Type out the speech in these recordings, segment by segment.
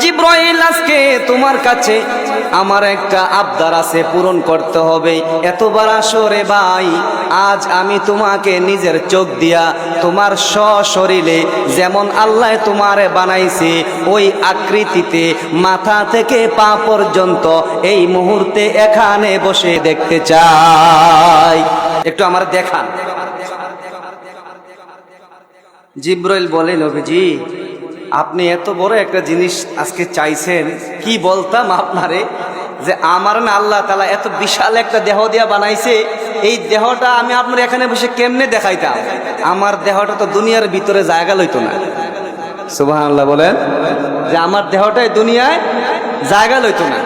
জিবরাইল, আজকে তোমার কাছে আমার একটা আবদার আছে, পূরণ করতে হবে। এতবার আসো রে ভাই, আজ আমি তোমাকে নিজের চোখ দিয়া তোমার সশরীরে যেমন আল্লাহ তোমারে বানাইছে ওই আকৃতিতে মাথা থেকে পা পর্যন্ত এই মুহূর্তে এখানে বসে দেখতে চাই, একটু আমার দেখান। জিবরাইল বলে, নবীজি আপনি এত বড় একটা জিনিস আজকে চাইছেন, কি বলতাম আপনারে যে আমার না আল্লাহ তাআলা এত বিশাল একটা দেহ দিয়া বানাইছে, এই দেহটা আমি আপনার এখানে বসে কেমনে দেখাইতাম? আমার দেহটা তো দুনিয়ার ভিতরে জায়গা লইতো না। সুবহানাল্লাহ বলেন, যে আমার দেহটাই দুনিয়ায় জায়গা লইতো না।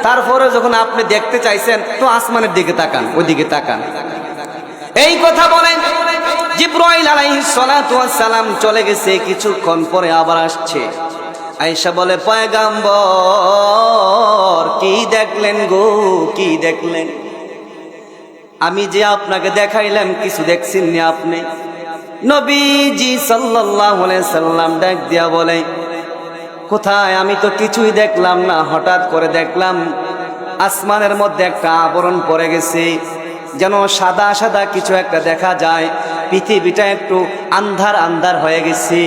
তারপরে যখন আপনি দেখতে চাইছেন তো আসমানের দিকে তাকান, ওই দিকে তাকান। এই কথা বলেন জিবরাইল আলাইহিস সালাতু ওয়াস সালাম চলে গেছে। কিছুক্ষণ পরে আবার আসছে, আয়েশা বলে, পয়গম্বর কি দেখলেন গো, কি দেখলেন? আমি যে আপনাকে দেখাইলাম কিছু দেখছেন না আপনি? নবীজি সাল্লাল্লাহু আলাইহি সাল্লাম ডাক দিয়া বলে, কোথায়? আমি তো কিছুই দেখলাম না, হঠাৎ করে দেখলাম আসমানের মধ্যে একটা আবরণ পড়ে গেছে, যেন সাদা সাদা কিছু একটা দেখা যায়, পৃথিবীটা একটু আন্ধার আন্ধার হয়ে গেছে।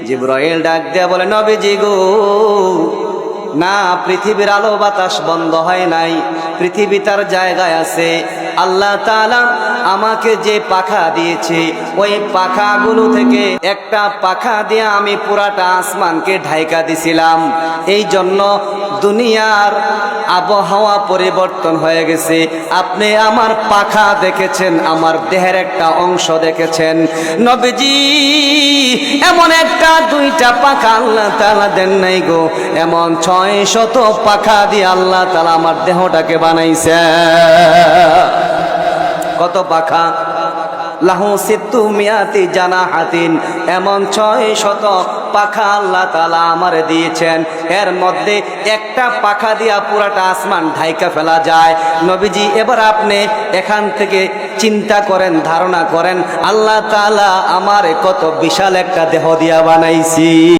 জিবরাইল ডাক দেয়া বলে, নবীজি গো, না, পৃথিবীর আলো বাতাস বন্ধ হয় নাই, পৃথিবী তার জায়গায় আছে। আল্লাহ তাআলা আমাকে যে পাখা দিয়েছে ওই পাখাগুলো থেকে একটা পাখা দিয়ে আমি পুরাটা আসমানকে ঢাইকা দিছিলাম, এই জন্য দুনিয়ার আবহাওয়া পরিবর্তন হয়ে গেছে। আপনি আমার পাখা দেখেছেন, আমার দেহের একটা অংশ দেখেছেন। নবীজি এমন একটা দুইটা পাখা আল্লাহ তাআলা দেন নাই গো, এমন 600 পাখা দিয়ে আল্লাহ তাআলা আমার দেহটাকে বানাইছে। কত পাখা? লাহু সিত্তু মিয়াতি জানাহাতিন, এমন 600 পাখা আল্লাহ তাআলা আমারে দিয়েছেন। এর মধ্যে একটা পাখা দিয়া পুরাটা আসমান ঢাইকা ফেলা যায়। নবীজি এবার আপনি এখান থেকে চিন্তা করেন, ধারণা করেন আল্লাহ তাআলা আমারে কত বিশাল একটা দেহ দিয়া বানাইছি।